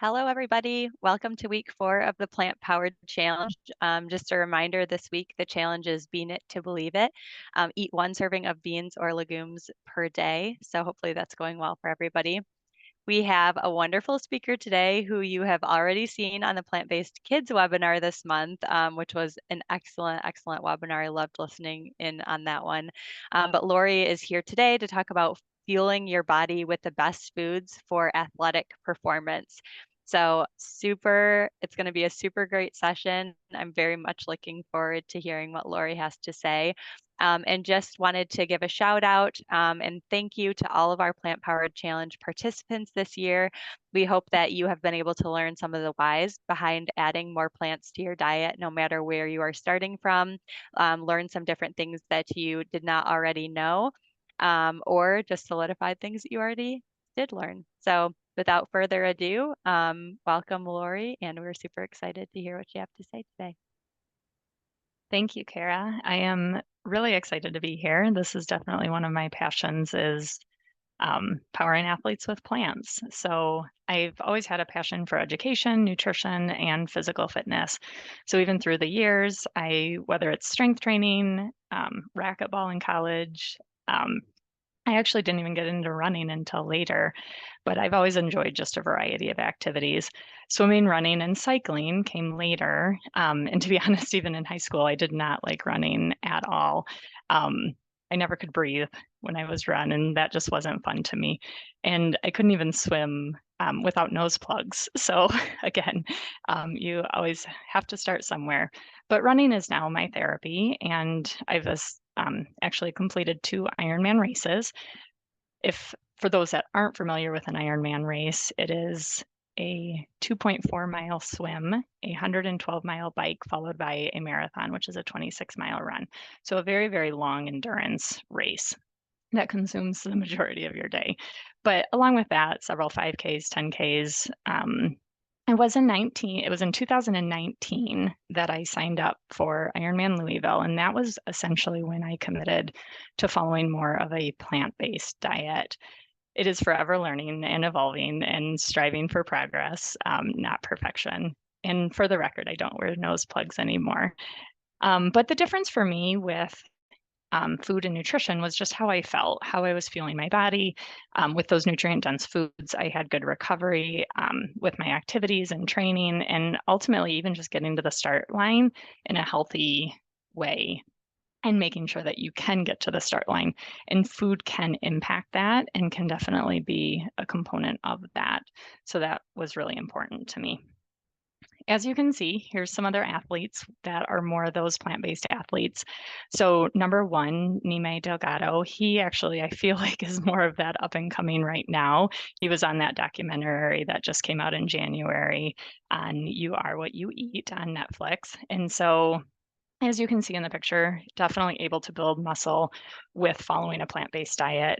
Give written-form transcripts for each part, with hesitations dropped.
Hello, everybody. Welcome to week 4 of the Plant Powered Challenge. Just a reminder this week, the challenge is Bean It to Believe It. Eat 1 serving of beans or legumes per day. So hopefully that's going well for everybody. We have a wonderful speaker today who you have already seen on the Plant-Based Kids webinar this month, which was an excellent, excellent webinar. I loved listening in on that one. But Lori is here today to talk about fueling your body with the best foods for athletic performance. So it's going to be a super great session. I'm very much looking forward to hearing what Lori has to say. And just wanted to give a shout out and thank you to all of our Plant Powered Challenge participants this year. We hope that you have been able to learn some of the whys behind adding more plants to your diet, no matter where you are starting from. Learn some different things that you did not already know, or just solidified things that you already did learn. So without further ado, welcome Lori, and we're super excited to hear what you have to say today. Thank you, Kara. I am really excited to be here. This is definitely one of my passions is powering athletes with plants. So I've always had a passion for education, nutrition, and physical fitness. So even through the years, whether it's strength training, racquetball in college, I actually didn't even get into running until later, but I've always enjoyed just a variety of activities. Swimming, running, and cycling came later. And to be honest, even in high school, I did not like running at all. I never could breathe when I was running. That just wasn't fun to me. And I couldn't even swim without nose plugs. So again, you always have to start somewhere. But running is now my therapy, and I've actually completed 2 Ironman races. If for those that aren't familiar with an Ironman race, it is a 2.4-mile swim, a 112-mile bike, followed by a marathon, which is a 26-mile run. So a very, very long endurance race that consumes the majority of your day. But along with that, several 5Ks, 10Ks. It was in 2019 that I signed up for Ironman Louisville, and that was essentially when I committed to following more of a plant-based diet. It is forever learning and evolving and striving for progress, not perfection. And for the record, I don't wear nose plugs anymore. But the difference for me with food and nutrition was just how I felt, how I was feeling my body. With those nutrient dense foods, I had good recovery with my activities and training, and ultimately, even just getting to the start line in a healthy way and making sure that you can get to the start line. And food can impact that and can definitely be a component of that. So that was really important to me. As you can see, here's some other athletes that are more of those plant-based athletes. So number 1, Nime Delgado, he actually, I feel like is more of that up and coming right now. He was on that documentary that just came out in January on You Are What You Eat on Netflix. And so as you can see in the picture, definitely able to build muscle with following a plant-based diet.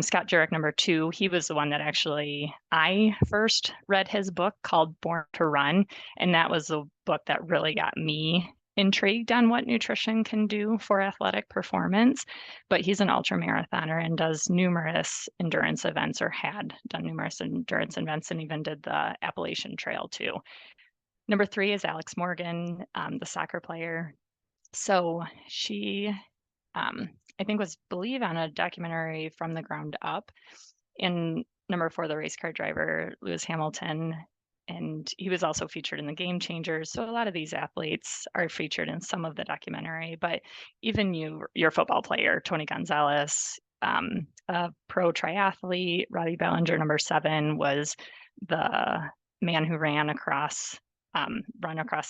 Scott Jurek, number 2, he was the one that actually I first read his book called Born to Run, and that was the book that really got me intrigued on what nutrition can do for athletic performance. But he's an ultra marathoner and does numerous endurance events, or had done numerous endurance events, and even did the Appalachian Trail too. Number 3 is Alex Morgan, the soccer player. So she, I think, was believe on a documentary From the Ground Up. In number 4, the race car driver, Lewis Hamilton, and he was also featured in the Game Changers. So a lot of these athletes are featured in some of the documentary, but even your football player, Tony Gonzalez, a pro triathlete, Robbie Ballinger, number 7, was the man who run across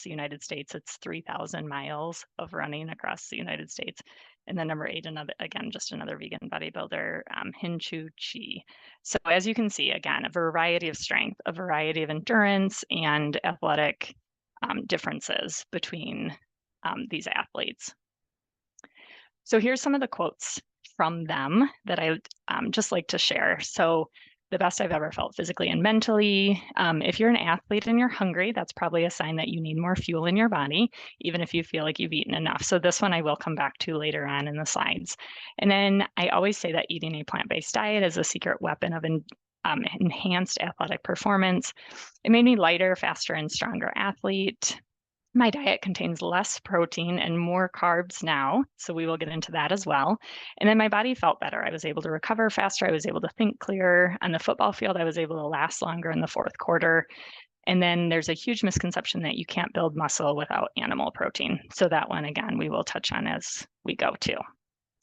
the United States. It's 3,000 miles of running across the United States. And then number 8, just another vegan bodybuilder, Hin Chu Chi. So as you can see, again, a variety of strength, a variety of endurance and athletic differences between these athletes. So here's some of the quotes from them that I just like to share. So the best I've ever felt physically and mentally. If you're an athlete and you're hungry, that's probably a sign that you need more fuel in your body, even if you feel like you've eaten enough. So this one I will come back to later on in the slides. And then I always say that eating a plant-based diet is a secret weapon enhanced athletic performance. It made me lighter, faster, and stronger athlete. My diet contains less protein and more carbs now, so we will get into that as well. And then my body felt better. I was able to recover faster. I was able to think clearer. On the football field, I was able to last longer in the fourth quarter. And then there's a huge misconception that you can't build muscle without animal protein. So that one, again, we will touch on as we go too.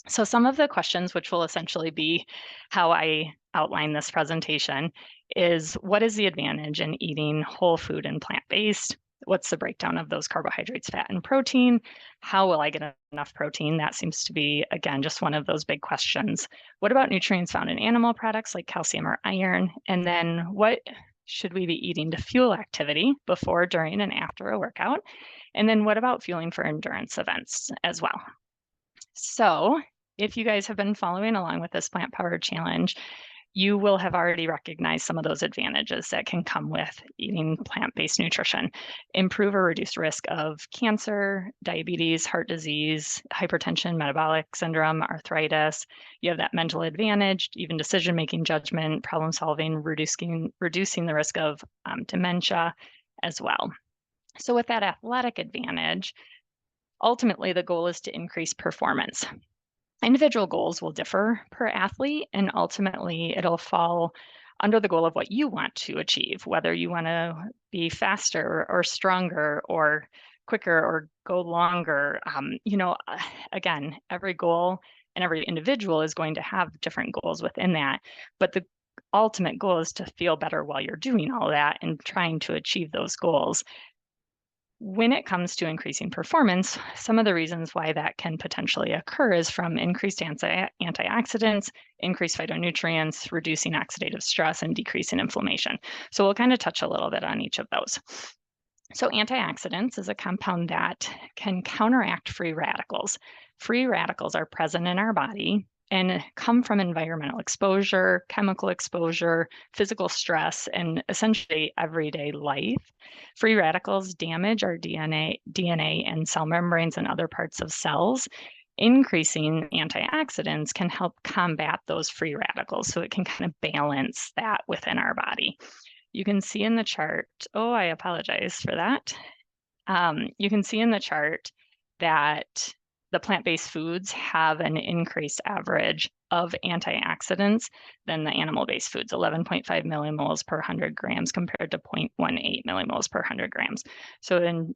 So some of the questions, which will essentially be how I outline this presentation, is what is the advantage in eating whole food and plant-based? What's the breakdown of those carbohydrates, fat, and protein? How will I get enough protein? That seems to be, again, just one of those big questions. What about nutrients found in animal products like calcium or iron? And then what should we be eating to fuel activity before, during, and after a workout? And then what about fueling for endurance events as well? So if you guys have been following along with this Plant Powered Challenge, you will have already recognized some of those advantages that can come with eating plant-based nutrition. Improve or reduce risk of cancer, diabetes, heart disease, hypertension, metabolic syndrome, arthritis. You have that mental advantage, even decision-making, judgment, problem solving, reducing the risk of dementia as well. So with that athletic advantage, ultimately the goal is to increase performance. Individual goals will differ per athlete, and ultimately it'll fall under the goal of what you want to achieve, whether you want to be faster or stronger or quicker or go longer. Again, every goal and every individual is going to have different goals within that, but the ultimate goal is to feel better while you're doing all that and trying to achieve those goals. When it comes to increasing performance, some of the reasons why that can potentially occur is from increased antioxidants, increased phytonutrients, reducing oxidative stress, and decreasing inflammation. So we'll kind of touch a little bit on each of those. So antioxidants is a compound that can counteract free radicals. Free radicals are present in our body and come from environmental exposure, chemical exposure, physical stress, and essentially everyday life. Free radicals damage our DNA and cell membranes and other parts of cells. Increasing antioxidants can help combat those free radicals, so it can kind of balance that within our body. You can see in the chart, oh, I apologize for that. You can see in the chart that the plant-based foods have an increased average of antioxidants than the animal-based foods, 11.5 millimoles per 100 grams compared to 0.18 millimoles per 100 grams. So then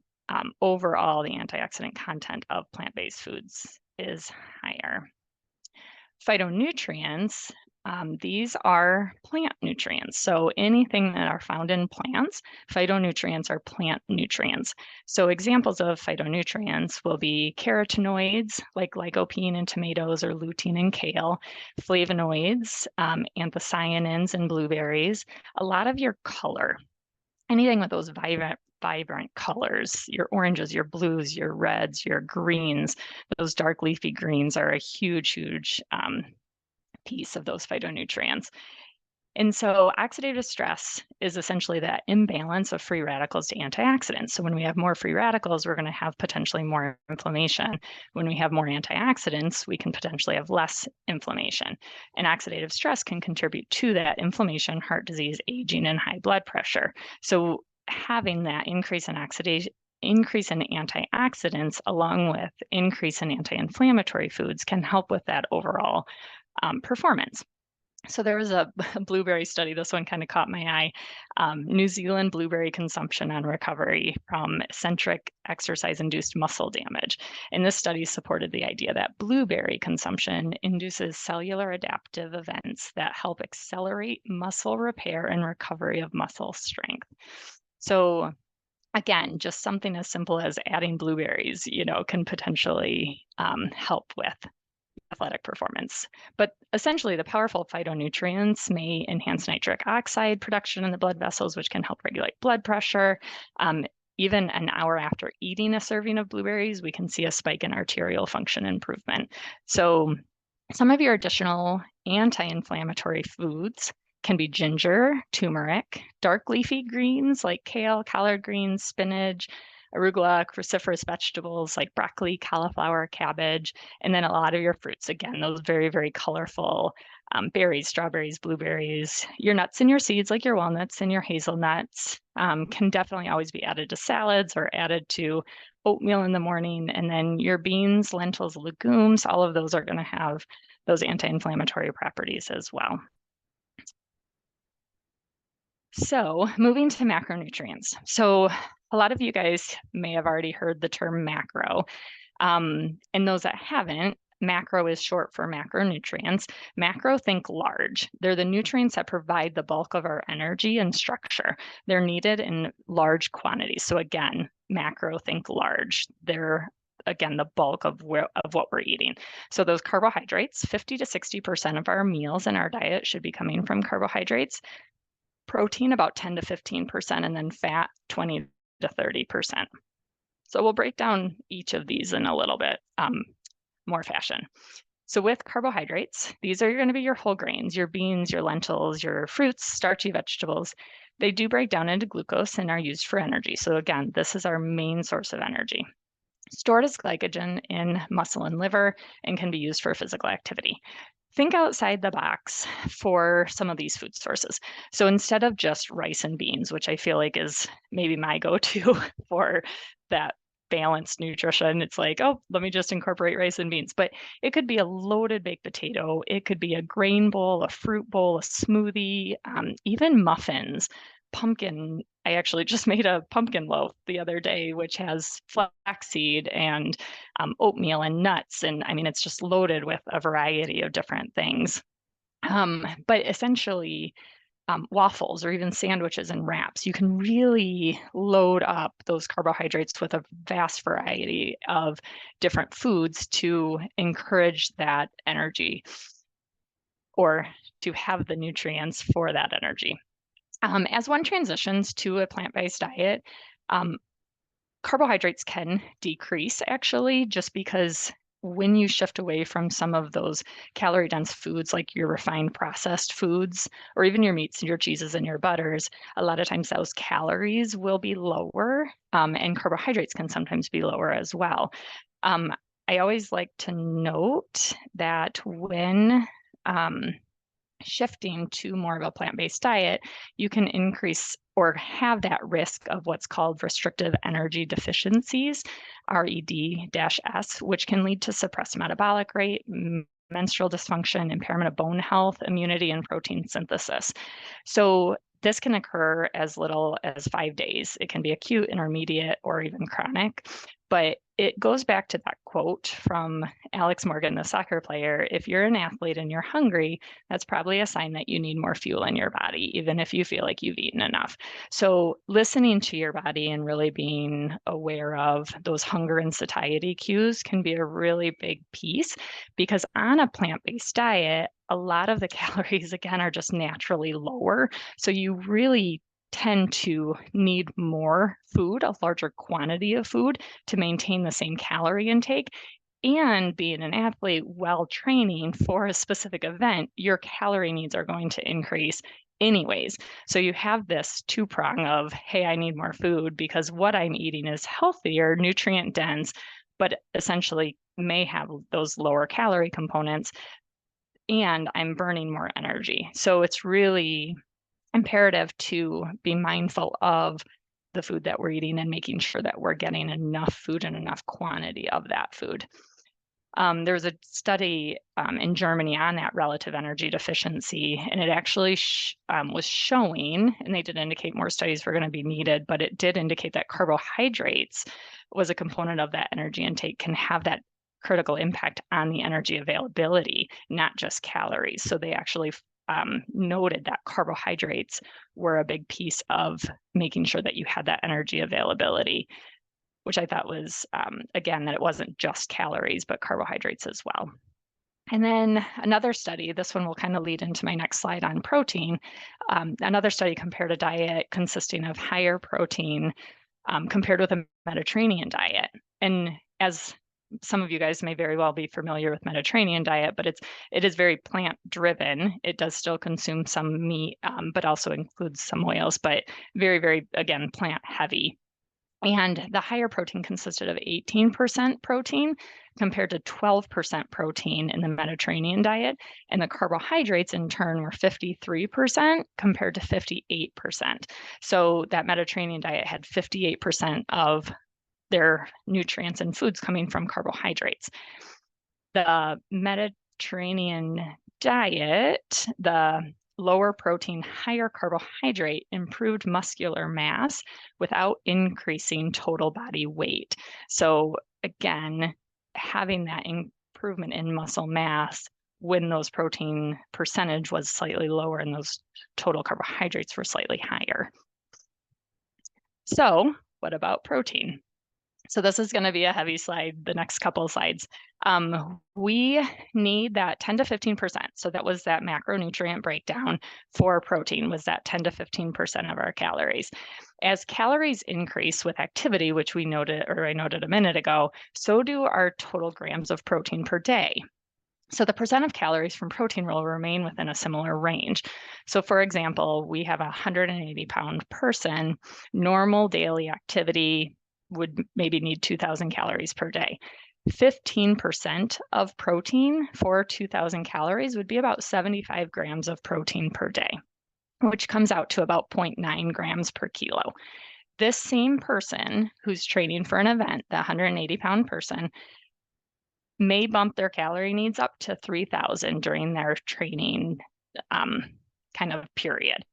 overall, the antioxidant content of plant-based foods is higher. Phytonutrients, these are plant nutrients. So anything that are found in plants, phytonutrients are plant nutrients. So examples of phytonutrients will be carotenoids like lycopene in tomatoes or lutein in kale, flavonoids, anthocyanins in blueberries, a lot of your color. Anything with those vibrant colors, your oranges, your blues, your reds, your greens, those dark leafy greens are a huge piece of those phytonutrients. And so oxidative stress is essentially that imbalance of free radicals to antioxidants. So when we have more free radicals, we're going to have potentially more inflammation. When we have more antioxidants, we can potentially have less inflammation. And oxidative stress can contribute to that inflammation, heart disease, aging, and high blood pressure. So having that increase in antioxidants along with increase in anti-inflammatory foods can help with that overall performance. So there was a blueberry study, this one kind of caught my eye, New Zealand blueberry consumption and recovery from eccentric exercise-induced muscle damage. And this study supported the idea that blueberry consumption induces cellular adaptive events that help accelerate muscle repair and recovery of muscle strength. So again, just something as simple as adding blueberries, can potentially help with athletic performance. But essentially, the powerful phytonutrients may enhance nitric oxide production in the blood vessels, which can help regulate blood pressure. Even an hour after eating a serving of blueberries, we can see a spike in arterial function improvement. So some of your additional anti-inflammatory foods can be ginger, turmeric, dark leafy greens like kale, collard greens, spinach, arugula, cruciferous vegetables like broccoli, cauliflower, cabbage, and then a lot of your fruits. Again, those very, very colorful berries, strawberries, blueberries, your nuts and your seeds like your walnuts and your hazelnuts can definitely always be added to salads or added to oatmeal in the morning. And then your beans, lentils, legumes, all of those are going to have those anti-inflammatory properties as well. So moving to macronutrients. So a lot of you guys may have already heard the term macro. And those that haven't, macro is short for macronutrients. Macro, think large. They're the nutrients that provide the bulk of our energy and structure. They're needed in large quantities. So again, macro, think large. They're again the bulk of what we're eating. So those carbohydrates, 50 to 60% of our meals in our diet should be coming from carbohydrates. Protein about 10 to 15%, and then fat 20 to 30%. So we'll break down each of these in a little bit more fashion. So with carbohydrates, these are going to be your whole grains, your beans, your lentils, your fruits, starchy vegetables. They do break down into glucose and are used for energy. So again, this is our main source of energy. Stored as glycogen in muscle and liver and can be used for physical activity. Think outside the box for some of these food sources. So instead of just rice and beans, which I feel like is maybe my go-to for that balanced nutrition, it's like, oh, let me just incorporate rice and beans. But it could be a loaded baked potato. It could be a grain bowl, a fruit bowl, a smoothie, even muffins, pumpkin. I actually just made a pumpkin loaf the other day, which has flaxseed and oatmeal and nuts. And I mean, it's just loaded with a variety of different things. But essentially, waffles or even sandwiches and wraps, you can really load up those carbohydrates with a vast variety of different foods to encourage that energy or to have the nutrients for that energy. As one transitions to a plant-based diet, carbohydrates can decrease actually, just because when you shift away from some of those calorie dense foods like your refined processed foods or even your meats and your cheeses and your butters, a lot of times those calories will be lower and carbohydrates can sometimes be lower as well. I always like to note that when shifting to more of a plant-based diet, you can increase or have that risk of what's called restrictive energy deficiencies, RED-S, which can lead to suppressed metabolic rate, menstrual dysfunction, impairment of bone health, immunity, and protein synthesis. So this can occur as little as 5 days. It can be acute, intermediate, or even chronic. But it goes back to that quote from Alex Morgan, the soccer player. If you're an athlete and you're hungry, that's probably a sign that you need more fuel in your body, even if you feel like you've eaten enough. So listening to your body and really being aware of those hunger and satiety cues can be a really big piece, because on a plant-based diet, a lot of the calories, again, are just naturally lower. So you really tend to need more food, a larger quantity of food to maintain the same calorie intake. And being an athlete while training for a specific event, your calorie needs are going to increase anyways. So you have this two prong of, hey, I need more food because what I'm eating is healthier, nutrient dense, but essentially may have those lower calorie components, and I'm burning more energy. So it's really imperative to be mindful of the food that we're eating and making sure that we're getting enough food and enough quantity of that food. There was a study in Germany on that relative energy deficiency, and it actually was showing, and they did indicate more studies were going to be needed, but it did indicate that carbohydrates was a component of that energy intake, can have that critical impact on the energy availability, not just calories. So they actually noted that carbohydrates were a big piece of making sure that you had that energy availability, which I thought was, again, that it wasn't just calories, but carbohydrates as well. And then another study, this one will kind of lead into my next slide on protein. Another study compared a diet consisting of higher protein compared with a Mediterranean diet. And as some of you guys may very well be familiar with Mediterranean diet, but it is very plant driven. It does still consume some meat, but also includes some oils, but very, very, again, plant heavy. And the higher protein consisted of 18% protein compared to 12% protein in the Mediterranean diet. And the carbohydrates in turn were 53% compared to 58%. So that Mediterranean diet had 58% of their nutrients and foods coming from carbohydrates. The Mediterranean diet, the lower protein, higher carbohydrate improved muscular mass without increasing total body weight. So again, having that improvement in muscle mass when those protein percentage was slightly lower and those total carbohydrates were slightly higher. So what about protein? So this is going to be a heavy slide, the next couple of slides. We need that 10 to 15%. So that was that macronutrient breakdown for protein, was that 10 to 15% of our calories. As calories increase with activity, which we noted, or I noted a minute ago, so do our total grams of protein per day. So the percent of calories from protein will remain within a similar range. So for example, we have a 180-pound person, normal daily activity would maybe need 2,000 calories per day. 15% of protein for 2,000 calories would be about 75 grams of protein per day, which comes out to about 0.9 grams per kilo. This same person who's training for an event, the 180-pound person, may bump their calorie needs up to 3,000 during their training kind of period.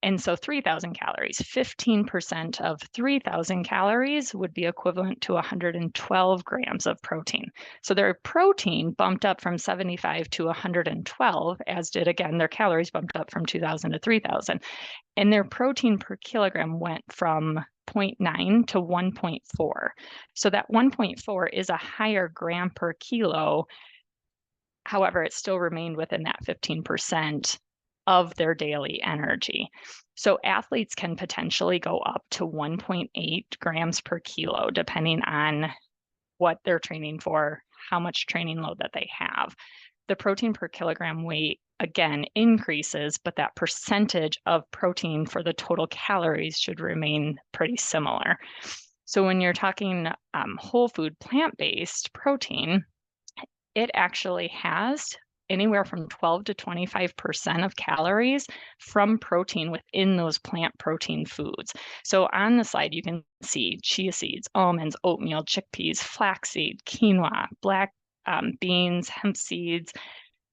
And so 3,000 calories, 15% of 3,000 calories would be equivalent to 112 grams of protein. So their protein bumped up from 75 to 112, as did again their calories bumped up from 2,000 to 3,000. And their protein per kilogram went from 0.9 to 1.4. So that 1.4 is a higher gram per kilo. However, it still remained within that 15% of their daily energy. So athletes can potentially go up to 1.8 grams per kilo, depending on what they're training for, how much training load that they have. The protein per kilogram weight, again, increases, but that percentage of protein for the total calories should remain pretty similar. So when you're talking whole food plant-based protein, it actually has anywhere from 12 to 25% of calories from protein within those plant protein foods. So on the slide, you can see chia seeds, almonds, oatmeal, chickpeas, flaxseed, quinoa, black beans, hemp seeds,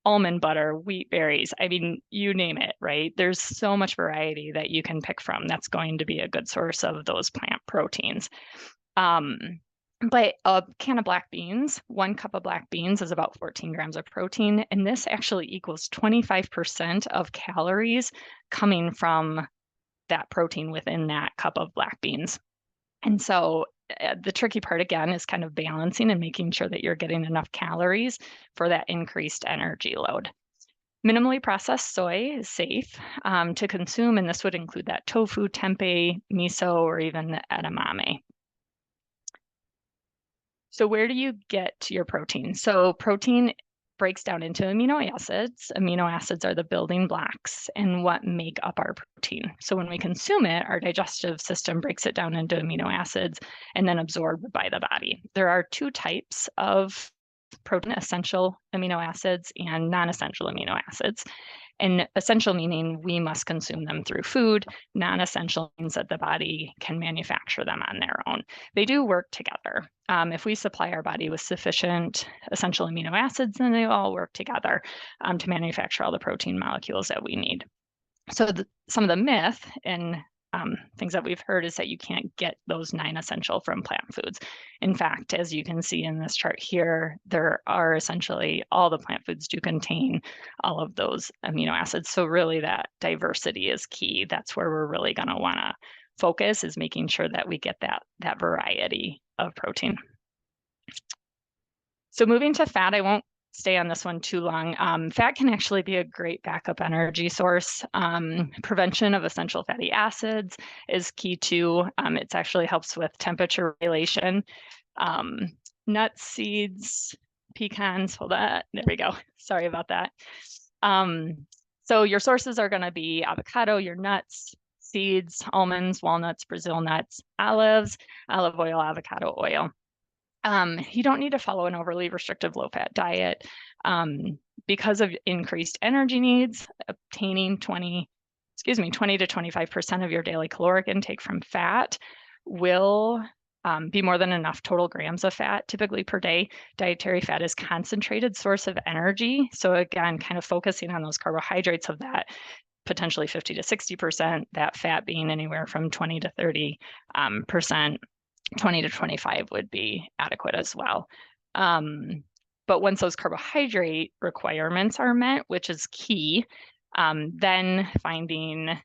almond butter, wheat berries. I mean, you name it, right? There's so much variety that you can pick from. That's going to be a good source of those plant proteins. But a can of black beans, 1 cup of black beans is about 14 grams of protein. And this actually equals 25% of calories coming from that protein within that cup of black beans. And so the tricky part, again, is kind of balancing and making sure that you're getting enough calories for that increased energy load. Minimally processed soy is safe to consume, and this would include that tofu, tempeh, miso, or even the edamame. So where do you get your protein? So protein breaks down into amino acids. Amino acids are the building blocks and what make up our protein. So when we consume it, our digestive system breaks it down into amino acids and then absorbed by the body. There are 2 types of protein: essential amino acids and non-essential amino acids. And essential meaning we must consume them through food. Non-essential means that the body can manufacture them on their own. They do work together. If we supply our body with sufficient essential amino acids, then they all work together to manufacture all the protein molecules that we need. So some of the myth and things that we've heard is that you can't get those 9 essential from plant foods. In fact, as you can see in this chart here, there are essentially all the plant foods do contain all of those amino acids. So really that diversity is key. That's where we're really going to want to focus, is making sure that we get that variety of protein. So moving to fat, I won't stay on this one too long. Fat can actually be a great backup energy source. Prevention of essential fatty acids is key too. It actually helps with temperature regulation. Nuts, seeds, pecans, hold on, there we go. Sorry about that. So your sources are going to be avocado, your nuts, seeds, almonds, walnuts, Brazil nuts, olives, olive oil, avocado oil. You don't need to follow an overly restrictive low-fat diet. Because of increased energy needs, obtaining 20 to 25% of your daily caloric intake from fat will be more than enough total grams of fat typically per day. Dietary fat is concentrated source of energy. So again, kind of focusing on those carbohydrates of that potentially 50 to 60%, that fat being anywhere from 20 to 30%. 20 to 25 would be adequate as well. But once those carbohydrate requirements are met, which is key, then finding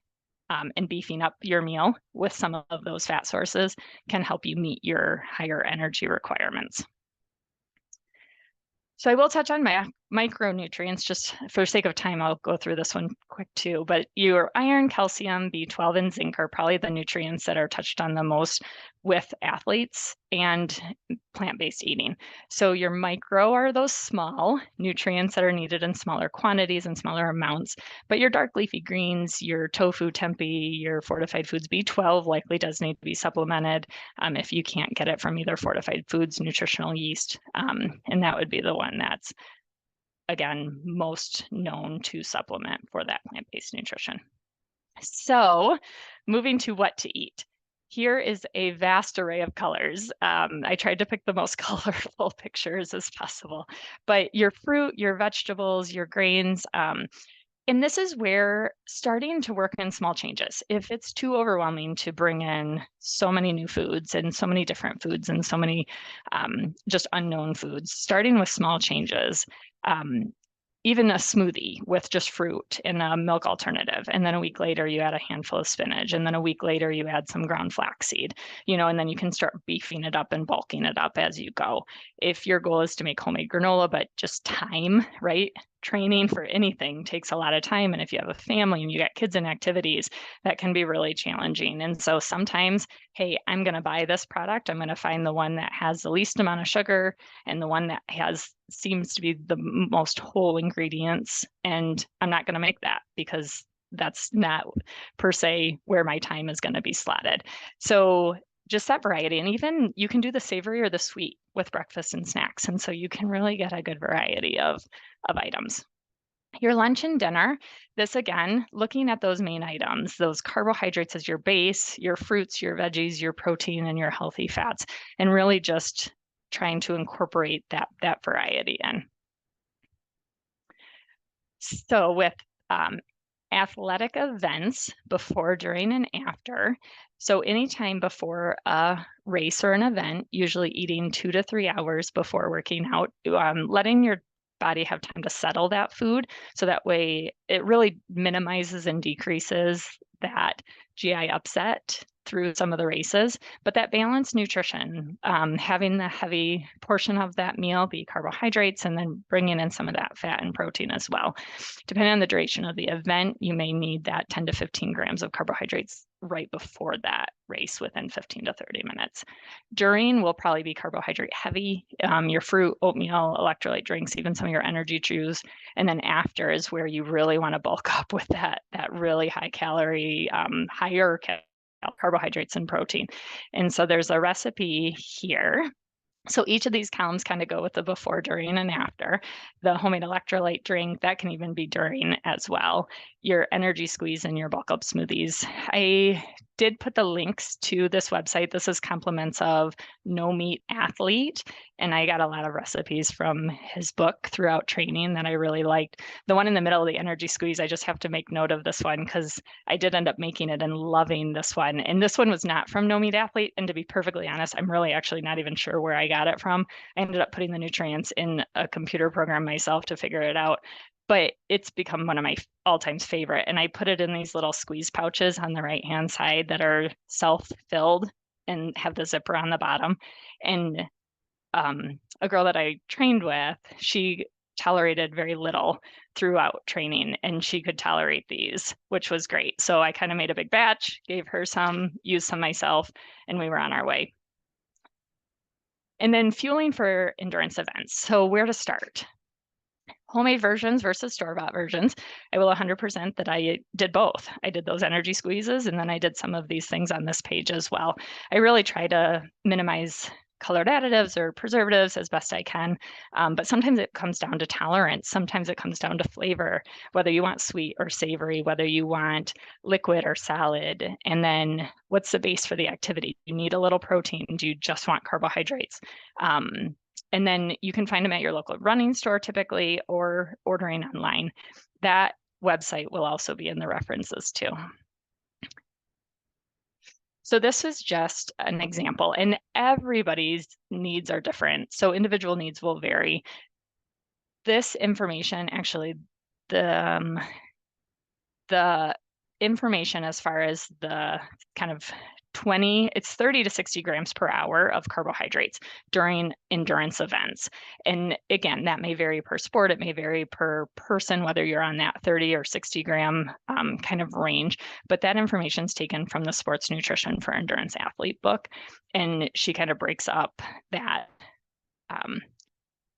and beefing up your meal with some of those fat sources can help you meet your higher energy requirements. So I will touch on micronutrients just for sake of time. I'll go through this one quick too, but your iron, calcium, B12, and zinc are probably the nutrients that are touched on the most with athletes and plant-based eating. So your micro are those small nutrients that are needed in smaller quantities and smaller amounts, but your dark leafy greens, your tofu, tempeh, your fortified foods, B12 likely does need to be supplemented if you can't get it from either fortified foods, nutritional yeast, and that would be the one that's, again, most known to supplement for that plant-based nutrition. So moving to what to eat. Here is a vast array of colors. I tried to pick the most colorful pictures as possible, but your fruit, your vegetables, your grains, and this is where starting to work in small changes. If it's too overwhelming to bring in so many new foods and so many different foods and so many just unknown foods, starting with small changes, even a smoothie with just fruit and a milk alternative. And then a week later, you add a handful of spinach. And then a week later, you add some ground flaxseed, and then you can start beefing it up and bulking it up as you go. If your goal is to make homemade granola, but just time, right? Training for anything takes a lot of time. And if you have a family and you got kids in activities, that can be really challenging. And so sometimes, hey, I'm going to buy this product. I'm going to find the one that has the least amount of sugar and the one that seems to be the most whole ingredients. And I'm not going to make that because that's not per se where my time is going to be slotted. So just that variety. And even you can do the savory or the sweet with breakfast and snacks. And so you can really get a good variety of items. Your lunch and dinner, this again, looking at those main items, those carbohydrates as your base, your fruits, your veggies, your protein, and your healthy fats, and really just trying to incorporate that variety in. So with athletic events before, during, and after. So anytime before a race or an event, usually eating 2 to 3 hours before working out, letting your body have time to settle that food. So that way it really minimizes and decreases that GI upset through some of the races, but that balanced nutrition, having the heavy portion of that meal be carbohydrates and then bringing in some of that fat and protein as well. Depending on the duration of the event, you may need that 10 to 15 grams of carbohydrates right before that race within 15 to 30 minutes. During will probably be carbohydrate heavy, your fruit, oatmeal, electrolyte drinks, even some of your energy chews. And then after is where you really want to bulk up with that really high calorie, higher carbohydrates and protein. And so there's a recipe here. So each of these columns kind of go with the before, during, and after. The homemade electrolyte drink, that can even be during as well. Your energy squeeze and your bulk up smoothies. I did put the links to this website. This is Compliments of No Meat Athlete. And I got a lot of recipes from his book throughout training that I really liked. The one in the middle, the energy squeeze, I just have to make note of this one because I did end up making it and loving this one. And this one was not from No Meat Athlete. And to be perfectly honest, I'm really actually not even sure where I got it from. I ended up putting the nutrients in a computer program myself to figure it out. But it's become one of my all-time favorite. And I put it in these little squeeze pouches on the right-hand side that are self-filled and have the zipper on the bottom. And a girl that I trained with, she tolerated very little throughout training and she could tolerate these, which was great. So I kind of made a big batch, gave her some, used some myself, and we were on our way. And then fueling for endurance events. So where to start? homemade versions versus store-bought versions, I will 100% that I did both. I did those energy squeezes, and then I did some of these things on this page as well. I really try to minimize colored additives or preservatives as best I can. But sometimes it comes down to tolerance. Sometimes it comes down to flavor, whether you want sweet or savory, whether you want liquid or solid. And then what's the base for the activity? You need a little protein. Do you just want carbohydrates? And then you can find them at your local running store typically, or ordering online. That website will also be in the references too. So this was just an example, and everybody's needs are different. So individual needs will vary. This information, actually, the information as far as the kind of it's 30 to 60 grams per hour of carbohydrates during endurance events. And again, that may vary per sport. It may vary per person, whether you're on that 30 or 60 gram kind of range. But that information is taken from the Sports Nutrition for Endurance Athlete book. And she kind of breaks up that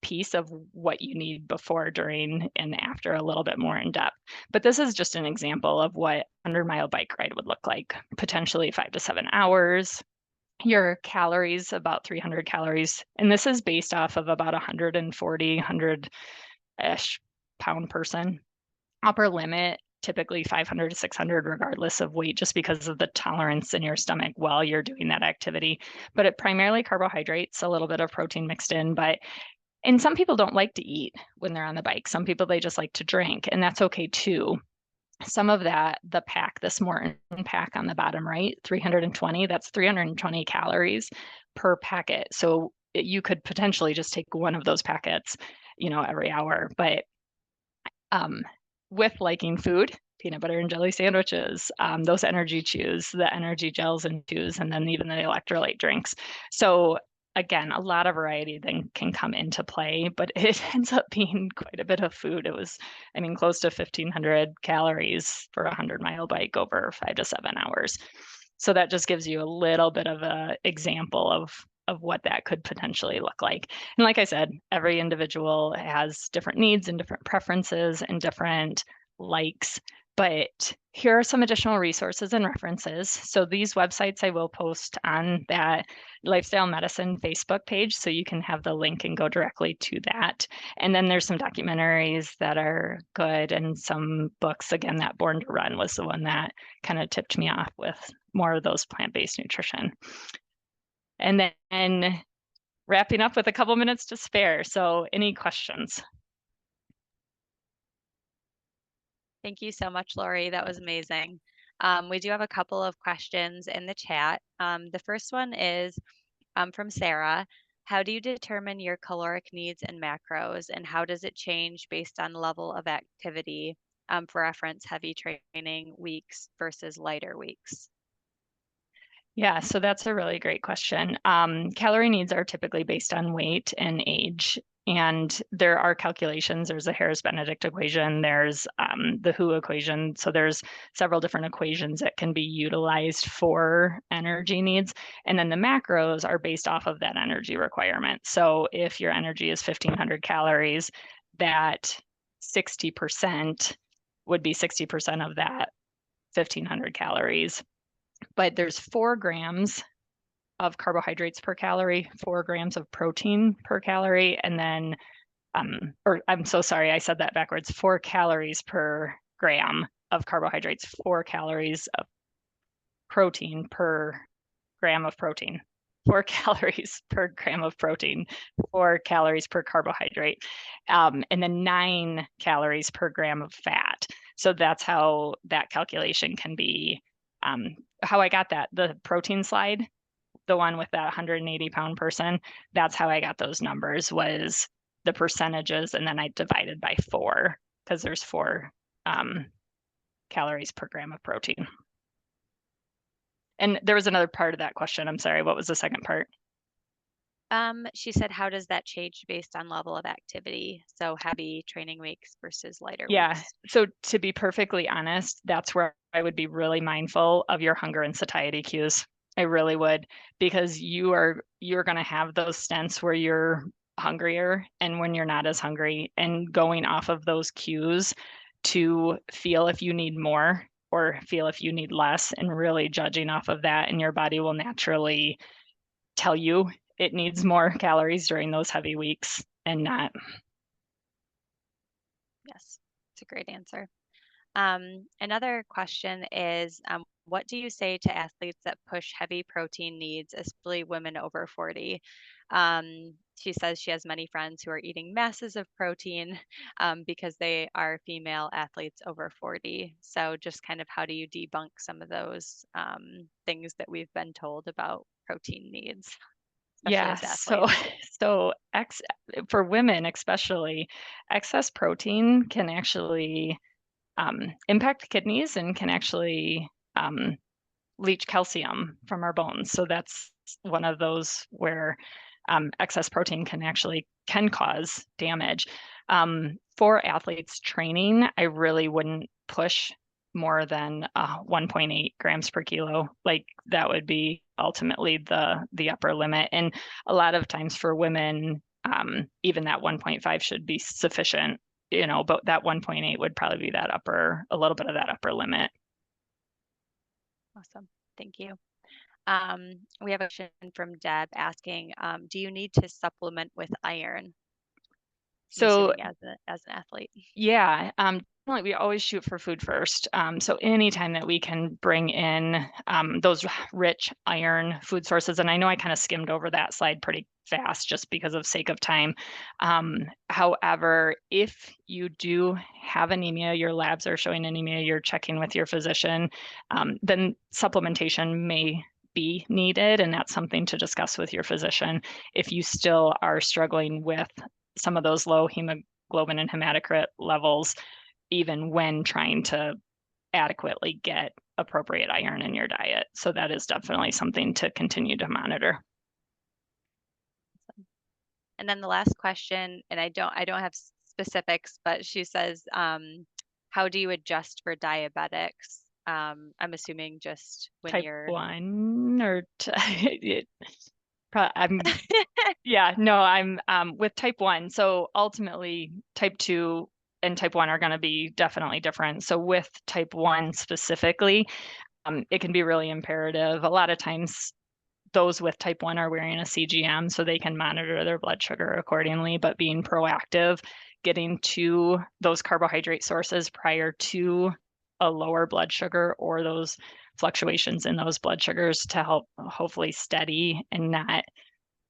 piece of what you need before, during, and after a little bit more in depth. But this is just an example of what 100-mile bike ride would look like, potentially 5 to 7 hours. Your calories, about 300 calories. And this is based off of about 140, 100-ish pound person. Upper limit, typically 500 to 600, regardless of weight, just because of the tolerance in your stomach while you're doing that activity. But it primarily carbohydrates, a little bit of protein mixed in, and some people don't like to eat when they're on the bike. Some people, they just like to drink, and that's okay too. Some of that, the pack, the Morton pack on the bottom right, 320, that's 320 calories per packet. So you could potentially just take one of those packets, every hour. But with liking food, peanut butter and jelly sandwiches, those energy chews, the energy gels and chews, and then even the electrolyte drinks. So again, a lot of variety then can come into play, but it ends up being quite a bit of food. It was, close to 1,500 calories for a 100-mile bike over 5 to 7 hours. So that just gives you a little bit of an example of what that could potentially look like. And like I said, every individual has different needs and different preferences and different likes. But here are some additional resources and references. So these websites I will post on that Lifestyle Medicine Facebook page, so you can have the link and go directly to that. And then there's some documentaries that are good, and some books. Again, that Born to Run was the one that kind of tipped me off with more of those plant-based nutrition. And then wrapping up with a couple minutes to spare. So any questions? Thank you so much, Lori. That was amazing. We do have a couple of questions in the chat. The first one is from Sarah. How do you determine your caloric needs and macros, and how does it change based on level of activity? For reference, heavy training weeks versus lighter weeks. Yeah, so that's a really great question. Calorie needs are typically based on weight and age. And there are calculations. There's a Harris-Benedict equation. There's the WHO equation. So there's several different equations that can be utilized for energy needs. And then the macros are based off of that energy requirement. So if your energy is 1,500 calories, that 60% would be 60% of that 1,500 calories. But there's 4 grams of carbohydrates per calorie, 4 grams of protein per calorie, and then, or I'm so sorry, I said that backwards, 4 calories per gram of carbohydrates, 4 calories of protein per gram of protein, 4 calories per gram of protein, 4 calories per carbohydrate, and then 9 calories per gram of fat. So that's how that calculation can be, how I got that, the protein slide, the one with that 180-pound person, that's how I got those numbers, was the percentages, and then I divided by 4, because there's 4 calories per gram of protein. And there was another part of that question. I'm sorry, what was the second part? She said, how does that change based on level of activity? So heavy training weeks versus lighter weeks. So to be perfectly honest, that's where I would be really mindful of your hunger and satiety cues. I really would, because you're going to have those stints where you're hungrier and when you're not as hungry, and going off of those cues to feel if you need more or feel if you need less, and really judging off of that, and your body will naturally tell you it needs more calories during those heavy weeks and not. Yes, it's a great answer. Another question is, what do you say to athletes that push heavy protein needs, especially women over 40? She says she has many friends who are eating masses of protein because they are female athletes over 40. So just kind of how do you debunk some of those things that we've been told about protein needs, especially Yeah, as so athletes? so ex for women especially, excess protein can actually impact the kidneys and can actually leach calcium from our bones. So that's one of those where excess protein can cause damage. For athletes training, I really wouldn't push more than 1.8 grams per kilo. Like that would be ultimately the upper limit. And a lot of times for women, even that 1.5 should be sufficient. But that 1.8 would probably be a little bit of that upper limit. Awesome. Thank you. We have a question from Deb asking, do you need to supplement with iron? I'm So assuming as an athlete. yeah, definitely we always shoot for food first. So anytime that we can bring in those rich iron food sources, and I know I kind of skimmed over that slide pretty fast just because of sake of time. However, if you do have anemia, your labs are showing anemia, you're checking with your physician, then supplementation may be needed, and that's something to discuss with your physician. If you still are struggling with some of those low hemoglobin and hematocrit levels, even when trying to adequately get appropriate iron in your diet. So that is definitely something to continue to monitor. And then the last question, and I don't have specifics, but she says, how do you adjust for diabetics? I'm assuming just when Type you're 1 or I'm yeah, no, I'm with type 1. So ultimately, type 2 and type 1 are going to be definitely different. So with type 1 specifically, it can be really imperative. A lot of times, those with type 1 are wearing a CGM so they can monitor their blood sugar accordingly, but being proactive, getting to those carbohydrate sources prior to a lower blood sugar or those fluctuations in those blood sugars to help hopefully steady and not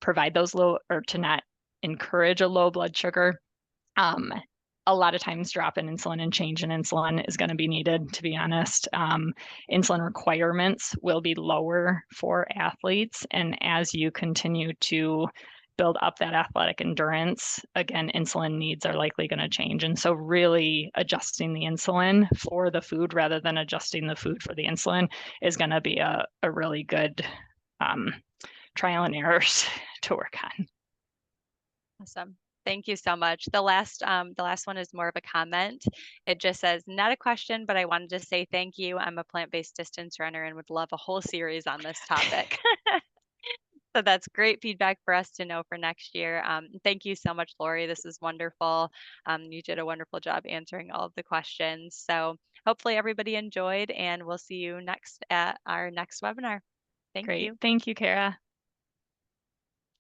provide those low, or to not encourage a low blood sugar. A lot of times drop in insulin and change in insulin is going to be needed, to be honest. Insulin requirements will be lower for athletes. And as you continue to build up that athletic endurance, again, insulin needs are likely going to change. And so really adjusting the insulin for the food rather than adjusting the food for the insulin is going to be a really good trial and errors to work on. awesome. Thank you so much. The last one is more of a comment. It just says, not a question, but I wanted to say thank you. I'm a plant-based distance runner and would love a whole series on this topic. So that's great feedback for us to know for next year. Thank you so much, Lori. This is wonderful. You did a wonderful job answering all of the questions. So hopefully everybody enjoyed, and we'll see you next at our next webinar. Thank Great. you. Thank you, Kara.